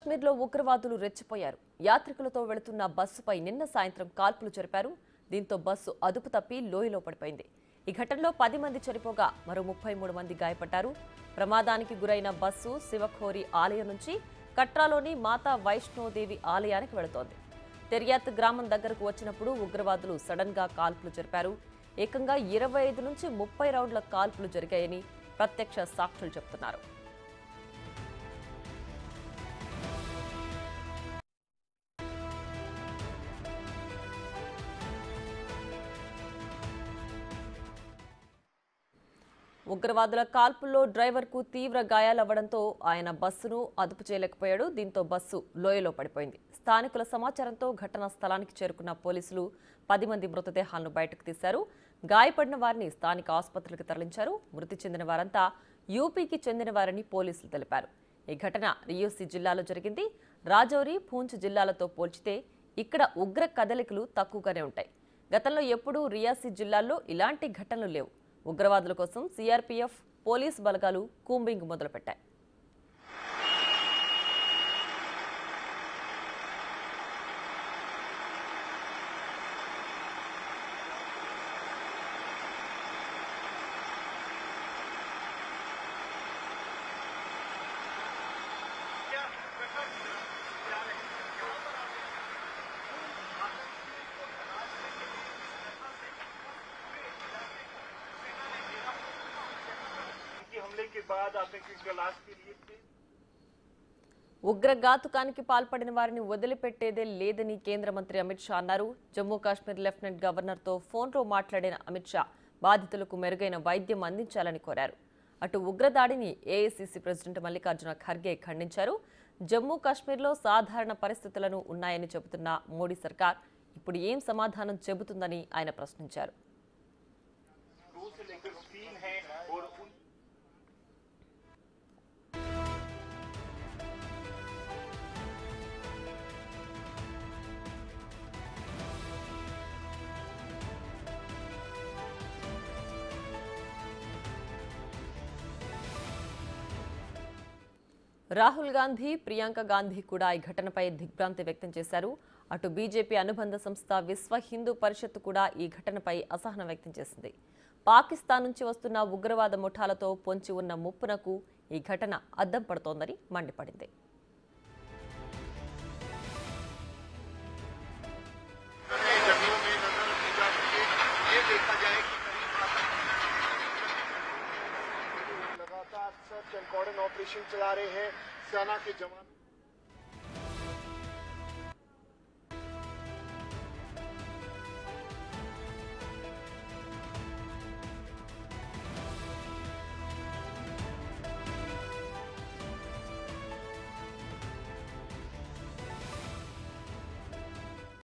కాశ్మీర్లో ఉగ్రవాదులు రెచ్చిపోయారు. యాత్రికులతో వెళుతున్న బస్సుపై నిన్న సాయంత్రం కాల్పులు జరిపారు. దీంతో బస్సు అదుపు తప్పి లోయలో పడిపోయింది. ఈ ఘటనలో 10 మంది చనిపోగా మరో 33 మంది గాయపడ్డారు. ప్రమాదానికి గురైన బస్సు శివఖోరి ఆలయం నుంచి కట్రాలోని మాతా వైష్ణోదేవి ఆలయానికి వెళుతోంది. తెర్యాత్ గ్రామం దగ్గరకు వచ్చినప్పుడు ఉగ్రవాదులు సడన్ గా కాల్పులు జరిపారు. ఏకంగా 25 నుంచి 30 రౌండ్ల కాల్పులు జరిగాయని ప్రత్యక్ష సాక్షులు చెబుతున్నారు. ఉగ్రవాదుల కాల్పుల్లో డ్రైవర్కు తీవ్ర గాయాలవ్వడంతో ఆయన బస్సును అదుపు చేయలేకపోయాడు. దీంతో బస్సు లోయలో పడిపోయింది. స్థానికుల సమాచారంతో ఘటనా స్థలానికి చేరుకున్న పోలీసులు 10 మంది మృతదేహాలను బయటకు తీశారు. గాయపడిన వారిని స్థానిక ఆసుపత్రికి తరలించారు. మృతి చెందిన వారంతా యూపీకి చెందిన వారని పోలీసులు తెలిపారు. ఈ ఘటన రియోసి జిల్లాలో జరిగింది. రాజౌరి, పూంచ్ జిల్లాలతో పోల్చితే ఇక్కడ ఉగ్ర కదలికలు తక్కువగానే ఉంటాయి. గతంలో ఎప్పుడూ రియాసీ జిల్లాల్లో ఇలాంటి ఘటనలు లేవు. ఉగ్రవాదుల కోసం సిఆర్పీఎఫ్, పోలీసు బలగాలు కూంబింగ్ మొదలుపెట్టాయి. ఉగ్రఘాతుకానికి పాల్పడిన వారిని వదిలిపెట్టేదే లేదని కేంద్ర మంత్రి అమిత్ షా అన్నారు. జమ్మూ కాశ్మీర్ లెఫ్టినెంట్ గవర్నర్తో ఫోన్లో మాట్లాడిన అమిత్ షా బాధితులకు మెరుగైన వైద్యం అందించాలని కోరారు. అటు ఉగ్రదాడిని ఏఐసీసీ ప్రెసిడెంట్ మల్లికార్జున ఖర్గే ఖండించారు. జమ్మూ కాశ్మీర్లో సాధారణ పరిస్థితులను ఉన్నాయని చెబుతున్న మోడీ సర్కార్ ఇప్పుడు ఏం సమాధానం చెబుతుందని ఆయన ప్రశ్నించారు. రాహుల్ గాంధీ, ప్రియాంక గాంధీ కూడా ఈ ఘటనపై దిగ్భ్రాంతి వ్యక్తం చేశారు. అటు బీజేపీ అనుబంధ సంస్థ విశ్వ హిందూ పరిషత్ కూడా ఈ ఘటనపై అసహనం వ్యక్తం చేసింది. పాకిస్తాన్ నుంచి వస్తున్న ఉగ్రవాద ముఠాలతో పొంచి ఉన్న ముప్పునకు ఈ ఘటన అద్దం పడుతోందని మండిపడింది. ऑपरेशन चला रहे हैं सेना के जवान।